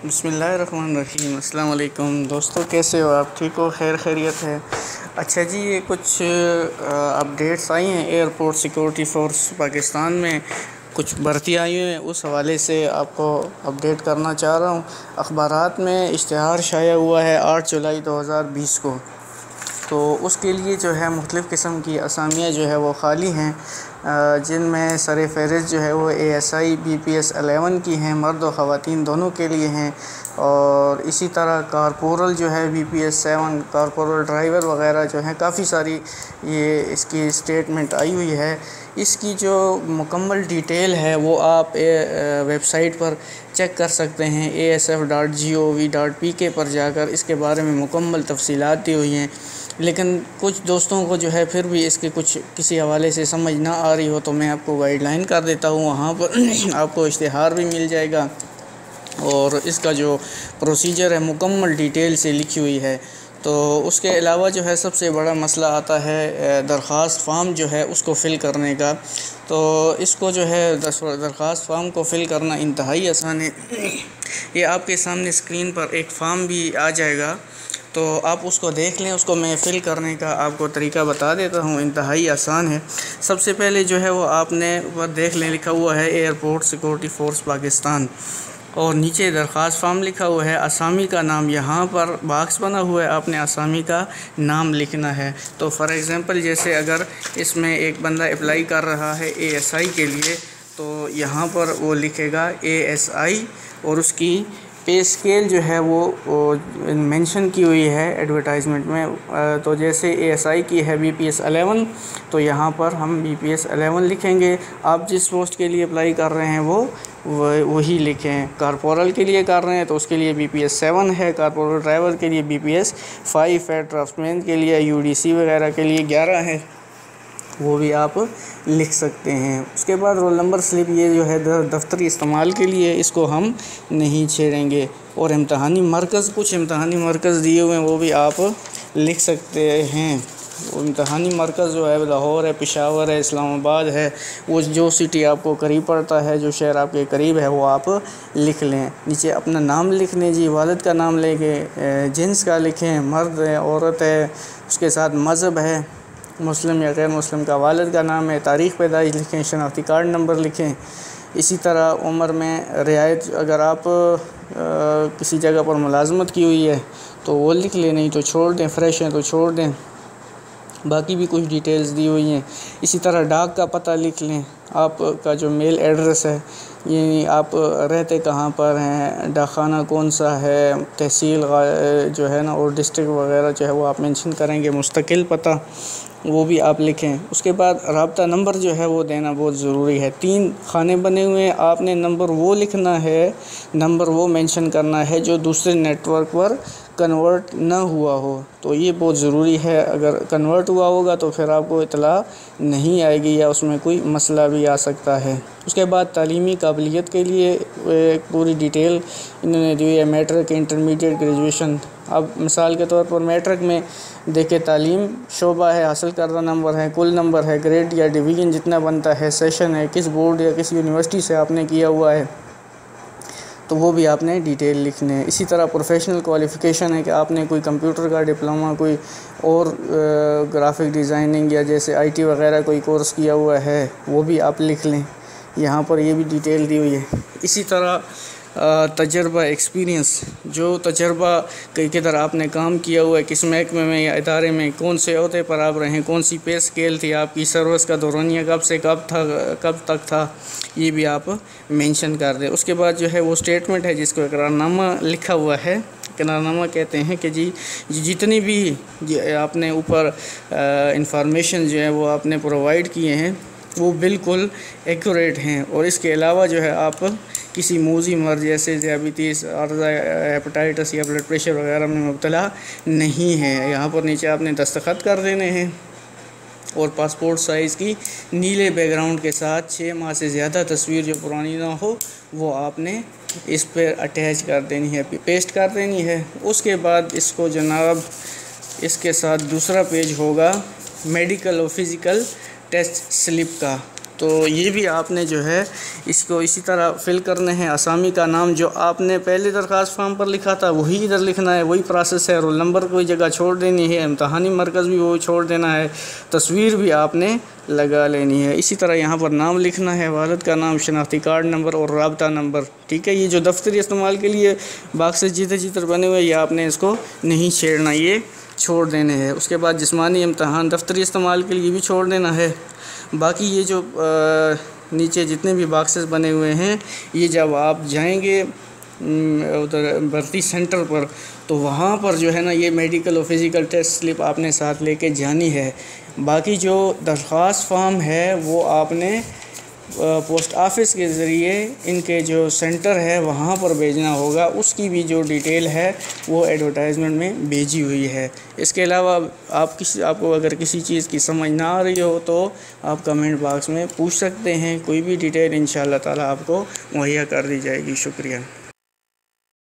बिस्मिल्लाहिर्रहमानिर्रहीम। अस्सलाम वालेकुम दोस्तों, कैसे हो आप? ठीक हो? खैर खैरियत है। अच्छा जी, ये कुछ अपडेट्स आई हैं एयरपोर्ट सिक्योरिटी फ़ोर्स पाकिस्तान में, कुछ भर्ती आई हुई हैं, उस हवाले से आपको अपडेट करना चाह रहा हूँ। अखबारात में इश्तिहार शाया हुआ है 8 जुलाई 2020 को, तो उसके लिए जो है मुख्तलिफ़ किस्म की असामियाँ जो है वो खाली हैं, जिनमें सर-ए-फ़हरिस्त जो है वो ASI BPS 11 की हैं, मर्द और ख़वातीन दोनों के लिए हैं। और इसी तरह कारपोरल जो है BPS 7, कारपोरल ड्राइवर वग़ैरह जो हैं, काफ़ी सारी ये इसकी स्टेटमेंट आई हुई है। इसकी जो मुकम्मल डिटेल है वो आप वेबसाइट पर चेक कर सकते हैं, asf.gov.pk पर जाकर इसके बारे में मुकम्मल तफसीलात दी हुई हैं। लेकिन कुछ दोस्तों को जो है फिर भी इसके कुछ किसी हवाले से समझ ना आ रही हो तो मैं आपको गाइडलाइन कर देता हूँ, वहाँ पर आपको इश्तिहार भी मिल जाएगा और इसका जो प्रोसीजर है मुकम्मल डिटेल से लिखी हुई है। तो उसके अलावा जो है सबसे बड़ा मसला आता है दरख्वास्त फ़ार्म जो है उसको फ़िल करने का। तो इसको जो है दरख्वास्त फ़ार्म को फ़िल करना इंतहाई आसान है। ये आपके सामने स्क्रीन पर एक फ़ार्म भी आ जाएगा, तो आप उसको देख लें। उसको मैं फ़िल करने का आपको तरीका बता देता हूँ, इंतहाई आसान है। सबसे पहले जो है वो आपने ऊपर देख लें, लिखा हुआ है एयरपोर्ट सिक्योरिटी फ़ोर्स पाकिस्तान और नीचे दरख्वास्त फ़ार्म लिखा हुआ है। असामी का नाम यहाँ पर बॉक्स बना हुआ है, आपने असामी का नाम लिखना है। तो फ़ॉर एग्ज़ाम्पल जैसे अगर इसमें एक बंदा अप्लाई कर रहा है ASI के लिए, तो यहाँ पर वो लिखेगा ASI और उसकी पे स्केल जो है वो मेंशन की हुई है एडवर्टाइजमेंट में। तो जैसे ASI की है BPS 11, तो यहाँ पर हम BPS 11 लिखेंगे। आप जिस पोस्ट के लिए अप्लाई कर रहे हैं वो वही लिखें। कारपोरल के लिए कर रहे हैं तो उसके लिए BPS 7 है, कारपोरल ड्राइवर के लिए BPS 5 है, ड्राफ्टमैन के लिए UDC वगैरह के लिए 11 है, वो भी आप लिख सकते हैं। उसके बाद रोल नंबर स्लिप, ये जो है दफ्तरी इस्तेमाल के लिए, इसको हम नहीं छेड़ेंगे। और इम्तहानी मरकज़, कुछ इम्तहानी मरकज़ दिए हुए हैं वो भी आप लिख सकते हैं। वो इम्तहानी मरकज़ जो है लाहौर है, पेशावर है, इस्लामाबाद है, वो जो सिटी आपको करीब पड़ता है, जो शहर आपके करीब है वो आप लिख लें। नीचे अपना नाम लिख लें जी, वालिद का नाम लेके जिन्स का लिखें, मर्द है औरत है, उसके साथ मज़हब है मुस्लिम या गैर मुस्लिम का, वालिद का नाम है, तारीख़ पैदाइश लिखें, शनाख्ती कार्ड नंबर लिखें। इसी तरह उम्र में रियायत, अगर आप किसी जगह पर मुलाजमत की हुई है तो वो लिख लें, नहीं तो छोड़ दें, फ़्रेश हैं तो छोड़ दें। बाकी भी कुछ डिटेल्स दी हुई हैं। इसी तरह डाक का पता लिख लें, आपका जो मेल एड्रेस है, ये आप रहते कहाँ पर हैं, डाकखाना कौन सा है, तहसील जो है ना और डिस्ट्रिक्ट वगैरह जो है वो आप मेंशन करेंगे, मुस्तकिल पता वो भी आप लिखें। उसके बाद राब्ता नंबर जो है वो देना बहुत ज़रूरी है। 3 खाने बने हुए हैं, आपने नंबर वो लिखना है, नंबर वो मेंशन करना है जो दूसरे नेटवर्क पर कन्वर्ट ना हुआ हो। तो ये बहुत ज़रूरी है, अगर कन्वर्ट हुआ होगा तो फिर आपको इतला नहीं आएगी या उसमें कोई मसला भी आ सकता है। उसके बाद तालीमी काबिलियत के लिए एक पूरी डिटेल इन्होंने दी है, मैट्रिक, इंटरमीडिएट, ग्रेजुएशन। अब मिसाल के तौर पर मैट्रिक में देखें, तालीम शोबा है, हासिल करदा नंबर है, कुल नंबर है, ग्रेड या डिवीज़न जितना बनता है, सेशन है, किस बोर्ड या किस यूनिवर्सिटी से आपने किया हुआ है, तो वो भी आपने डिटेल लिखने हैं। इसी तरह प्रोफेशनल क्वालिफ़िकेशन है कि आपने कोई कंप्यूटर का डिप्लोमा, कोई और ग्राफिक डिज़ाइनिंग या जैसे IT वगैरह कोई कोर्स किया हुआ है, वो भी आप लिख लें। यहाँ पर ये भी डिटेल दी हुई है। इसी तरह तजर्बा, एक्सपीरियंस, जो तजर्बा किधर आपने काम किया हुआ है, किस महकमे में या इदारे में, कौन से ओहदे पर आप रहें, कौन सी पे स्केल थी आपकी, सर्विस का दौरानिया कब से कब तक था, ये भी आप मेंशन कर दें। उसके बाद जो है वो स्टेटमेंट है जिसको इकरारनामा लिखा हुआ है। इकरारनामा कहते हैं कि जी जितनी भी आपने ऊपर इंफॉर्मेशन जो है वो आपने प्रोवाइड किए हैं वो बिल्कुल एक्यूरेट हैं। और इसके अलावा जो है आप किसी मूजी मर्ज जैसे ज़ियाबतीस, अर्ज़ा, हेपेटाइटिस या ब्लड प्रेशर वगैरह में मुब्तला नहीं है। यहाँ पर नीचे आपने दस्तखत कर देने हैं और पासपोर्ट साइज़ की नीले बैकग्राउंड के साथ 6 माह से ज़्यादा तस्वीर जो पुरानी ना हो वो आपने इस पर अटैच कर देनी है, पेस्ट कर देनी है। उसके बाद इसको जनाब इसके साथ दूसरा पेज होगा मेडिकल और फिज़िकल टेस्ट स्लिप का। तो ये भी आपने जो है इसको इसी तरह फिल करने हैं। असामी का नाम जो आपने पहले दरख्वास्त फॉर्म पर लिखा था वही इधर लिखना है, वही प्रोसेस है। रोल नंबर कोई जगह छोड़ देनी है, इम्तहानी मरकज़ भी वो छोड़ देना है, तस्वीर भी आपने लगा लेनी है। इसी तरह यहाँ पर नाम लिखना है, वालिद का नाम, शनाख्ती कार्ड नंबर और राब्ता नंबर। ठीक है, ये जो दफ्तरी इस्तेमाल के लिए बॉक्सेस जिधर जिधर बने हुए ये आपने इसको नहीं छेड़ना, ये छोड़ देने हैं। उसके बाद जिस्मानी इम्तहान दफ्तरी इस्तेमाल के लिए भी छोड़ देना है। बाकी ये जो नीचे जितने भी बॉक्सेस बने हुए हैं ये जब आप जाएंगे उधर भर्ती सेंटर पर तो वहाँ पर जो है ना ये मेडिकल और फिज़िकल टेस्ट स्लिप आपने साथ लेके जानी है। बाकी जो दरख्वास्त फॉर्म है वो आपने पोस्ट ऑफिस के ज़रिए इनके जो सेंटर है वहाँ पर भेजना होगा। उसकी भी जो डिटेल है वो एडवर्टाइजमेंट में भेजी हुई है। इसके अलावा आपको अगर किसी चीज़ की समझ ना आ रही हो तो आप कमेंट बॉक्स में पूछ सकते हैं, कोई भी डिटेल इंशाअल्लाह ताला आपको मुहैया कर दी जाएगी। शुक्रिया।